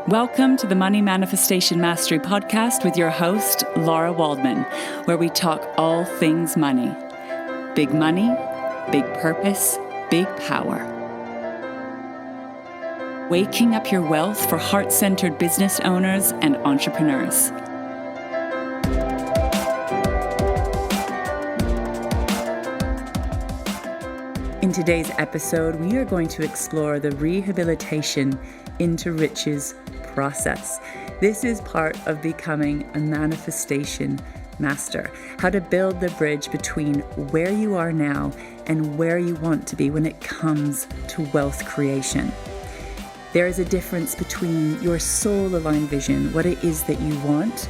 Welcome to the Money Manifestation Mastery podcast with your host, Lara Waldman, where we talk all things money. Big money, big purpose, big power. Waking up your wealth for heart-centered business owners and entrepreneurs. In today's episode, we are going to explore the Rehabilitation Into Riches process. This is part of becoming a manifestation master, how to build the bridge between where you are now and where you want to be when it comes to wealth creation. There is a difference between your soul-aligned vision, what it is that you want,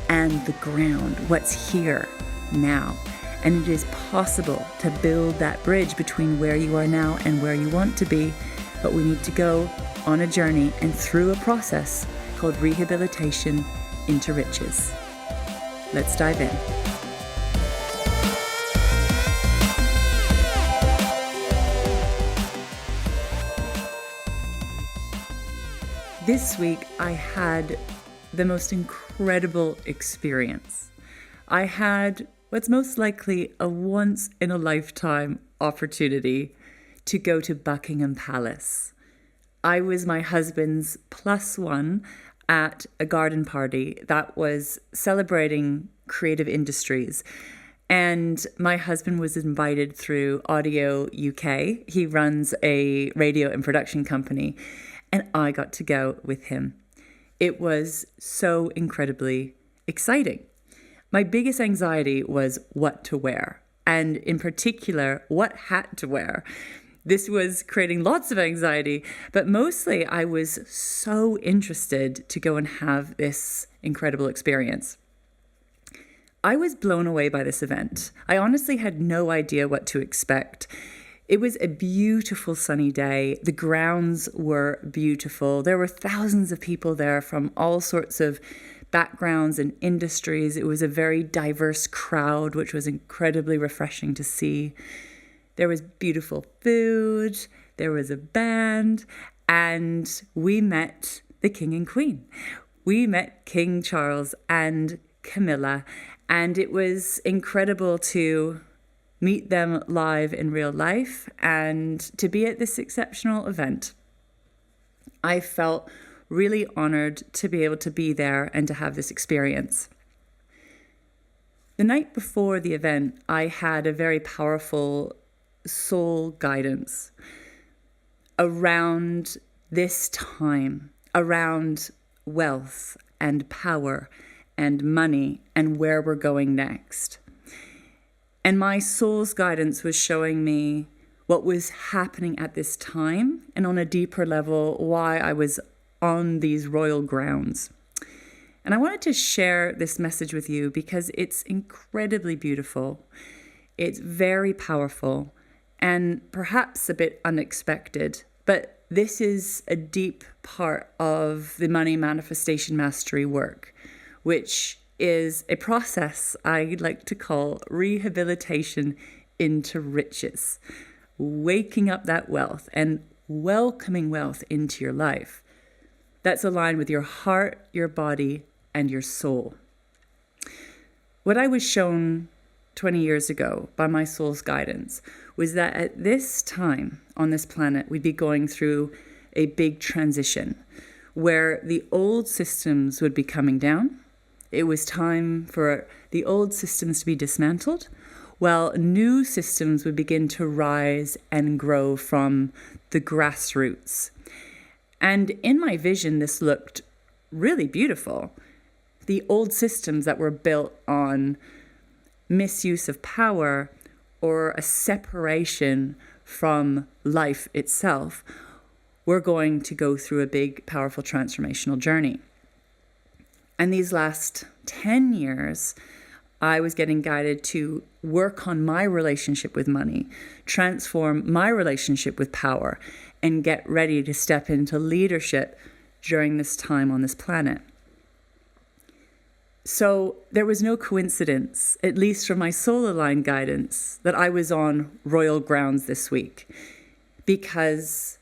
and the ground, what's here now. And it is possible to build that bridge between where you are now and where you want to be, but we need to go on a journey and through a process called Rehabilitation Into Riches. Let's dive in. This week, I had the most incredible experience. I had what's most likely a once-in-a-lifetime opportunity to go to Buckingham Palace. I was my husband's plus one at a garden party that was celebrating creative industries. And my husband was invited through Audio UK. He runs a radio and production company. And I got to go with him. It was so incredibly exciting. My biggest anxiety was what to wear, and in particular, what hat to wear. This was creating lots of anxiety, but mostly I was so interested to go and have this incredible experience. I was blown away by this event. I honestly had no idea what to expect. It was a beautiful sunny day. The grounds were beautiful. There were thousands of people there from all sorts of backgrounds and industries. It was a very diverse crowd, which was incredibly refreshing to see. There was beautiful food, there was a band, and we met the King and Queen. We met King Charles and Camilla, and it was incredible to meet them live in real life and to be at this exceptional event. I felt really honored to be able to be there and to have this experience. The night before the event, I had a very powerful soul guidance around this time, around wealth and power and money and where we're going next. And my soul's guidance was showing me what was happening at this time and on a deeper level, why I was on these royal grounds. And I wanted to share this message with you because it's incredibly beautiful. It's very powerful and perhaps a bit unexpected, but this is a deep part of the Money Manifestation Mastery work, which is a process I like to call Rehabilitation Into Riches, waking up that wealth and welcoming wealth into your life that's aligned with your heart, your body, and your soul. What I was shown 20 years ago by my soul's guidance was that at this time on this planet, we'd be going through a big transition where the old systems would be coming down. It was time for the old systems to be dismantled, while new systems would begin to rise and grow from the grassroots. And in my vision, this looked really beautiful. The old systems that were built on misuse of power or a separation from life itself were going to go through a big, powerful transformational journey. And these last 10 years, I was getting guided to work on my relationship with money, transform my relationship with power, and get ready to step into leadership during this time on this planet. So there was no coincidence, at least from my soul-aligned guidance, that I was on royal grounds this week, because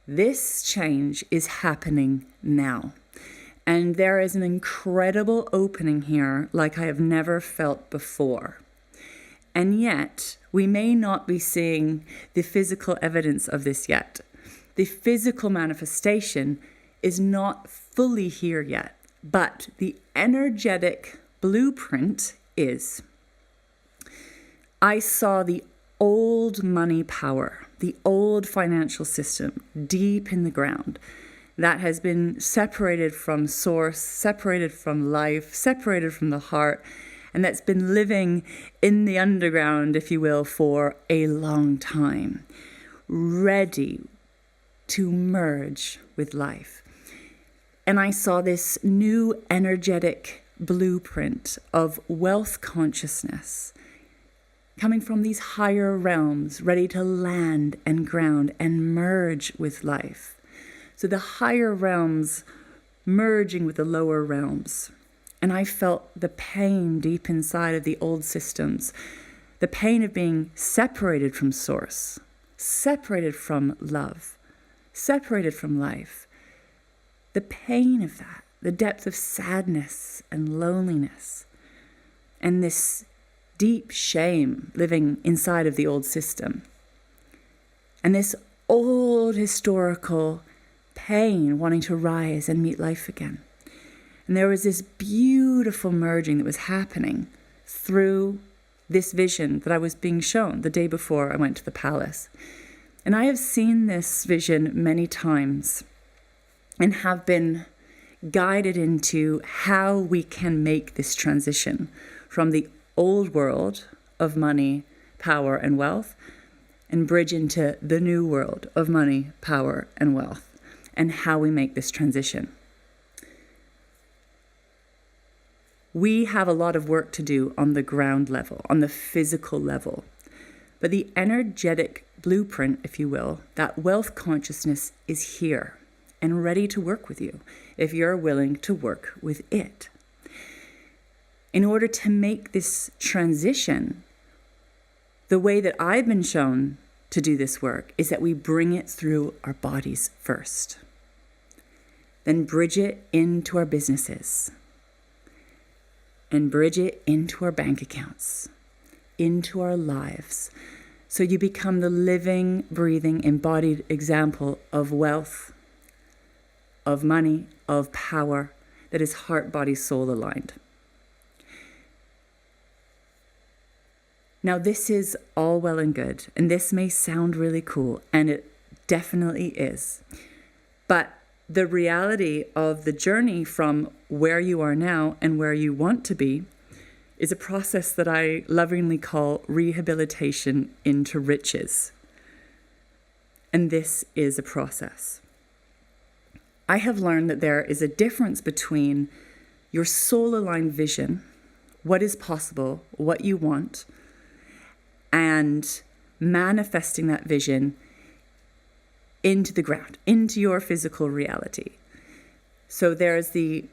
this change is happening now. And there is an incredible opening here like I have never felt before. And yet, we may not be seeing the physical evidence of this yet. The physical manifestation is not fully here yet, but the energetic blueprint is. I saw the old money power, the old financial system deep in the ground that has been separated from source, separated from life, separated from the heart, and that's been living in the underground, if you will, for a long time, ready to merge with life. And I saw this new energetic blueprint of wealth consciousness coming from these higher realms, ready to land and ground and merge with life. So the higher realms merging with the lower realms. And I felt the pain deep inside of the old systems, the pain of being separated from source, separated from love, separated from life. The pain of that, the depth of sadness and loneliness, and this deep shame living inside of the old system. And this old historical pain wanting to rise and meet life again. And there was this beautiful merging that was happening through this vision that I was being shown the day before I went to the palace. And I have seen this vision many times and have been guided into how we can make this transition from the old world of money, power, and wealth and bridge into the new world of money, power, and wealth, and how we make this transition. We have a lot of work to do on the ground level, on the physical level. But the energetic blueprint, if you will, that wealth consciousness is here and ready to work with you if you're willing to work with it. In order to make this transition, the way that I've been shown to do this work is that we bring it through our bodies first, then bridge it into our businesses, and bridge it into our bank accounts, into our lives. So you become the living, breathing, embodied example of wealth, of money, of power that is heart, body, soul aligned. Now, this is all well and good, and this may sound really cool, and it definitely is. But the reality of the journey from where you are now and where you want to be is a process that I lovingly call Rehabilitation Into Riches. And this is a process. I have learned that there is a difference between your soul-aligned vision, what is possible, what you want, and manifesting that vision into the ground, into your physical reality. So there's the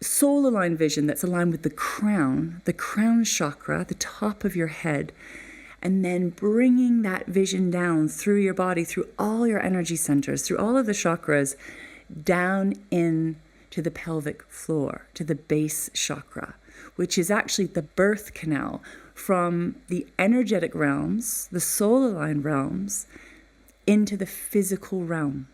soul-aligned vision that's aligned with the crown chakra, the top of your head, and then bringing that vision down through your body, through all your energy centers, through all of the chakras, down in to the pelvic floor, to the base chakra, which is actually the birth canal from the energetic realms, the soul-aligned realms, into the physical realm.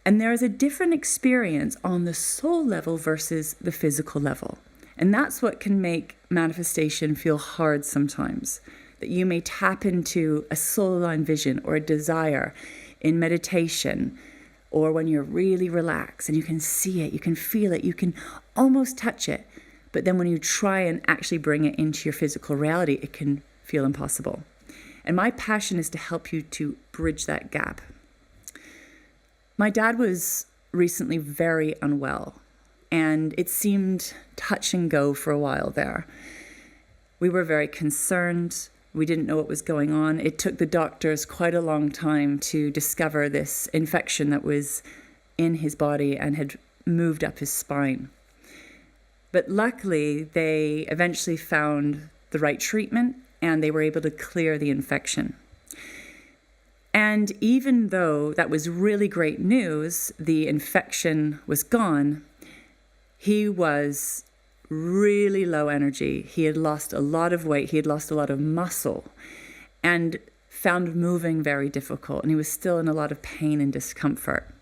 And there is a different experience on the soul level versus the physical level. And that's what can make manifestation feel hard sometimes. That you may tap into a soul-aligned vision or a desire in meditation, or when you're really relaxed and you can see it, you can feel it, you can almost touch it. But then when you try and actually bring it into your physical reality, it can feel impossible. And my passion is to help you to bridge that gap. My dad was recently very unwell, and it seemed touch and go for a while there. We were very concerned. We didn't know what was going on. It took the doctors quite a long time to discover this infection that was in his body and had moved up his spine. But luckily, they eventually found the right treatment and they were able to clear the infection. And even though that was really great news, the infection was gone, He was really low energy. He had lost a lot of weight. He had lost a lot of muscle and found moving very difficult. And he was still in a lot of pain and discomfort.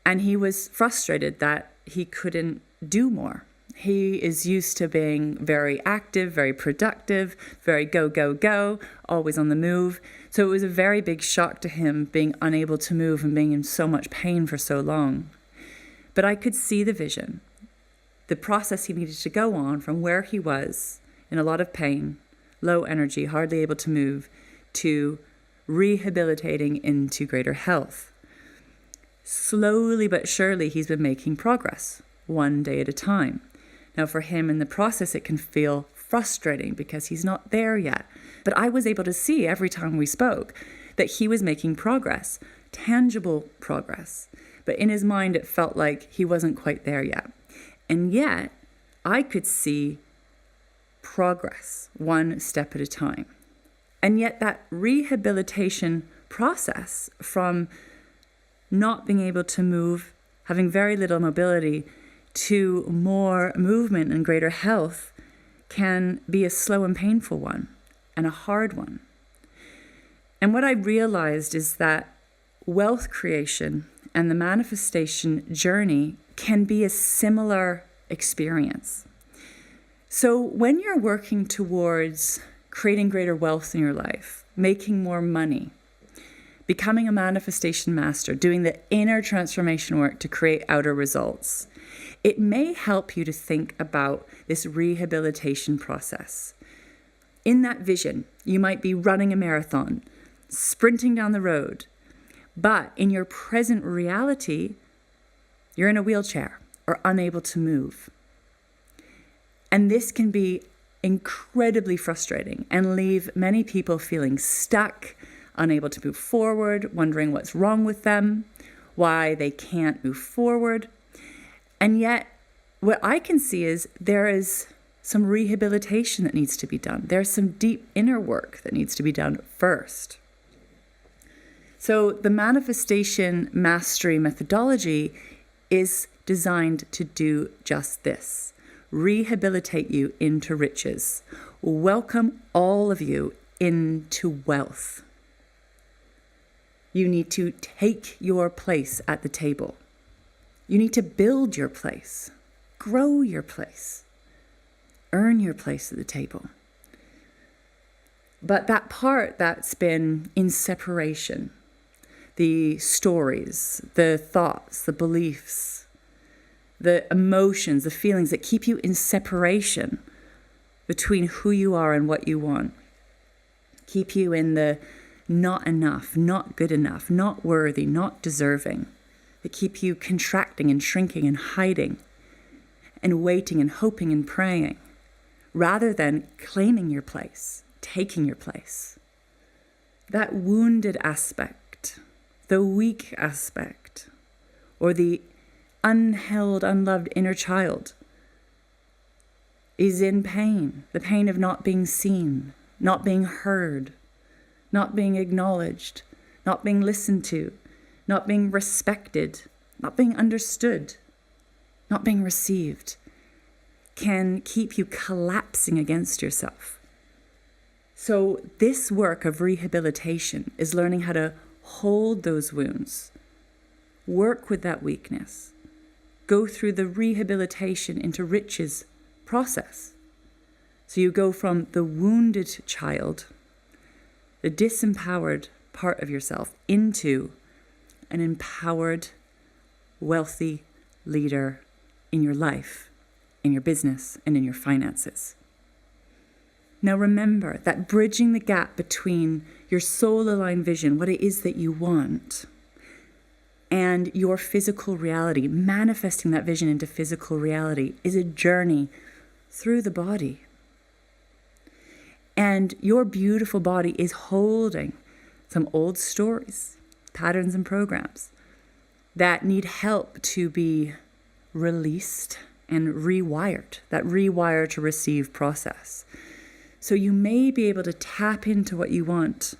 And he was frustrated that he couldn't do more. He is used to being very active, very productive, very go, go, go, always on the move. So it was a very big shock to him being unable to move and being in so much pain for so long. But I could see the vision, the process he needed to go on from where he was in a lot of pain, low energy, hardly able to move, to rehabilitating into greater health. Slowly but surely, he's been making progress, one day at a time. Now, for him in the process, it can feel frustrating because he's not there yet. But I was able to see every time we spoke that he was making progress, tangible progress. But in his mind, it felt like he wasn't quite there yet. And yet, I could see progress, one step at a time. And yet that rehabilitation process from not being able to move, having very little mobility, to more movement and greater health can be a slow and painful one and a hard one. And what I realized is that wealth creation and the manifestation journey can be a similar experience. So when you're working towards creating greater wealth in your life, making more money, becoming a manifestation master, doing the inner transformation work to create outer results, it may help you to think about this rehabilitation process. In that vision, you might be running a marathon, sprinting down the road, but in your present reality, you're in a wheelchair or unable to move. And this can be incredibly frustrating and leave many people feeling stuck, unable to move forward, wondering what's wrong with them, why they can't move forward. And yet, what I can see is there is some rehabilitation that needs to be done. There's some deep inner work that needs to be done first. So the manifestation mastery methodology is designed to do just this: rehabilitate you into riches. Welcome all of you into wealth. You need to take your place at the table. You need to build your place, grow your place, earn your place at the table. But that part that's been in separation, the stories, the thoughts, the beliefs, the emotions, the feelings that keep you in separation between who you are and what you want, keep you in the not enough, not good enough, not worthy, not deserving, that keep you contracting and shrinking and hiding and waiting and hoping and praying, rather than claiming your place, taking your place. That wounded aspect, the weak aspect, or the unheld, unloved inner child is in pain, the pain of not being seen, not being heard, not being acknowledged, not being listened to, not being respected, not being understood, not being received, can keep you collapsing against yourself. So this work of rehabilitation is learning how to hold those wounds, work with that weakness, go through the rehabilitation into riches process. So you go from the wounded child, the disempowered part of yourself, into an empowered, wealthy leader in your life, in your business, and in your finances. Now remember that bridging the gap between your soul-aligned vision, what it is that you want, and your physical reality, manifesting that vision into physical reality, is a journey through the body. And your beautiful body is holding some old stories, patterns and programs that need help to be released and rewired, that rewire to receive process. So you may be able to tap into what you want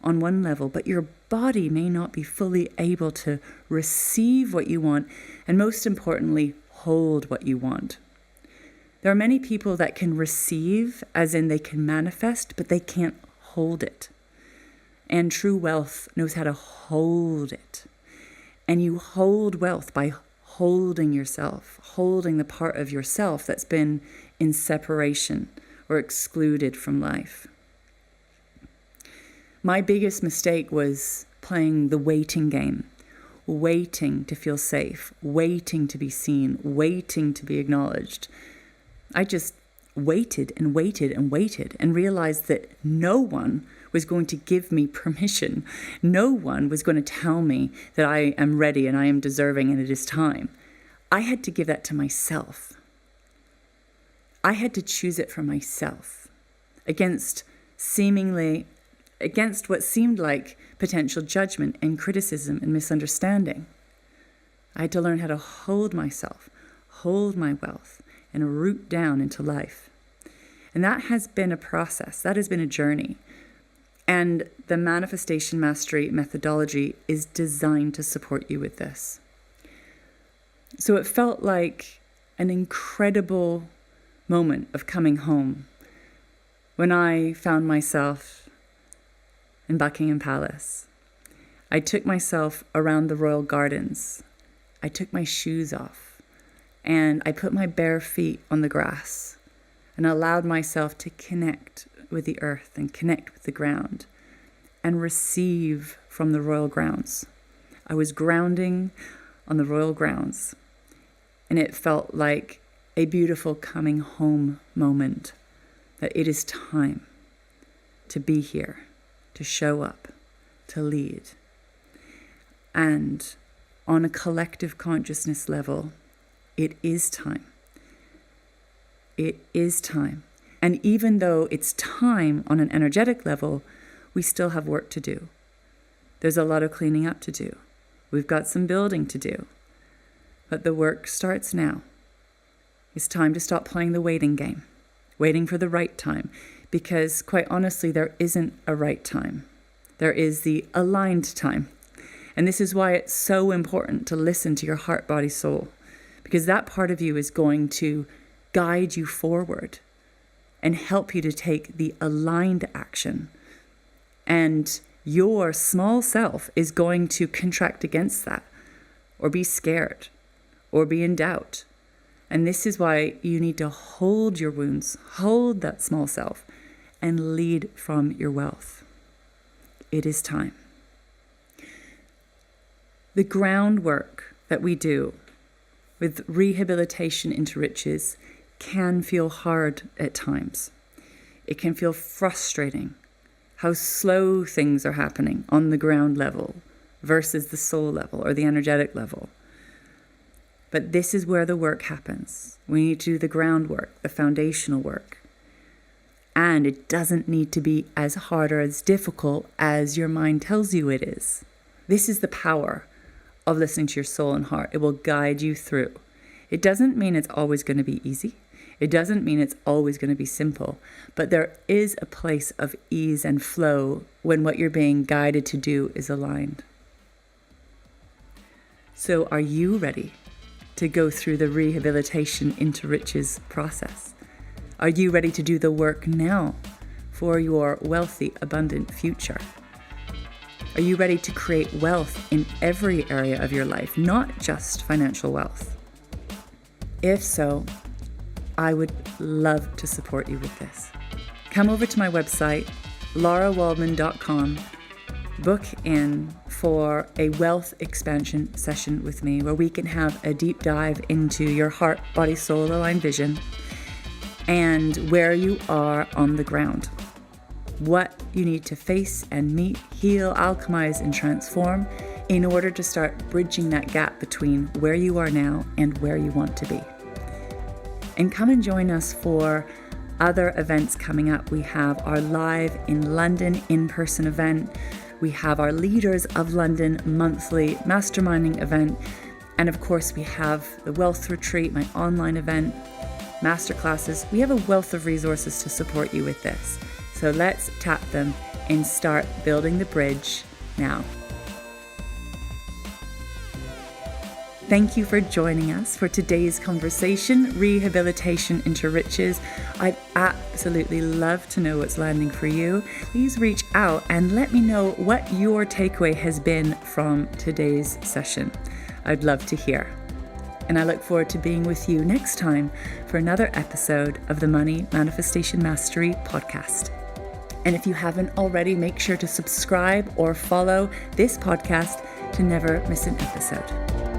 on one level, but your body may not be fully able to receive what you want, and most importantly, hold what you want. There are many people that can receive, as in they can manifest, but they can't hold it. And true wealth knows how to hold it. And you hold wealth by holding yourself, holding the part of yourself that's been in separation or excluded from life. My biggest mistake was playing the waiting game, waiting to feel safe, waiting to be seen, waiting to be acknowledged. I just waited and waited and waited and realized that no one was going to give me permission. No one was going to tell me that I am ready and I am deserving and it is time. I had to give that to myself. I had to choose it for myself against what seemed like potential judgment and criticism and misunderstanding. I had to learn how to hold myself, hold my wealth, and root down into life. And that has been a process. That has been a journey. And the Manifestation Mastery methodology is designed to support you with this. So it felt like an incredible moment of coming home when I found myself in Buckingham Palace. I took myself around the royal gardens. I took my shoes off and I put my bare feet on the grass and allowed myself to connect with the earth and connect with the ground and receive from the royal grounds. I was grounding on the royal grounds, and it felt like a beautiful coming home moment, that it is time to be here, to show up, to lead. And on a collective consciousness level, it is time. It is time. And even though it's time on an energetic level, we still have work to do. There's a lot of cleaning up to do. We've got some building to do. But the work starts now. It's time to stop playing the waiting game, waiting for the right time, because quite honestly, there isn't a right time. There is the aligned time. And this is why it's so important to listen to your heart, body, soul, because that part of you is going to guide you forward and help you to take the aligned action. And your small self is going to contract against that, or be scared, or be in doubt. And this is why you need to hold your wounds, hold that small self, and lead from your wealth. It is time. The groundwork that we do with Rehabilitation Into Riches can feel hard at times. It can feel frustrating how slow things are happening on the ground level versus the soul level or the energetic level. But this is where the work happens. We need to do the groundwork, the foundational work. And it doesn't need to be as hard or as difficult as your mind tells you it is. This is the power of listening to your soul and heart. It will guide you through. It doesn't mean it's always going to be easy. It doesn't mean it's always going to be simple. But there is a place of ease and flow when what you're being guided to do is aligned. So are you ready to go through the Rehabilitation Into Riches process? Are you ready to do the work now for your wealthy, abundant future? Are you ready to create wealth in every area of your life, not just financial wealth? If so, I would love to support you with this. Come over to my website, larawaldman.com, book in for a wealth expansion session with me where we can have a deep dive into your heart, body, soul aligned vision and where you are on the ground. What you need to face and meet, heal, alchemize, and transform in order to start bridging that gap between where you are now and where you want to be. And come and join us for other events coming up. We have our Live in London in-person event. We have our Leaders of London monthly masterminding event. And of course, we have the Wealth Retreat, my online event, masterclasses. We have a wealth of resources to support you with this. So let's tap them and start building the bridge now. Thank you for joining us for today's conversation, Rehabilitation Into Riches. I'd absolutely love to know what's landing for you. Please reach out and let me know what your takeaway has been from today's session. I'd love to hear. And I look forward to being with you next time for another episode of the Money Manifestation Mastery podcast. And if you haven't already, make sure to subscribe or follow this podcast to never miss an episode.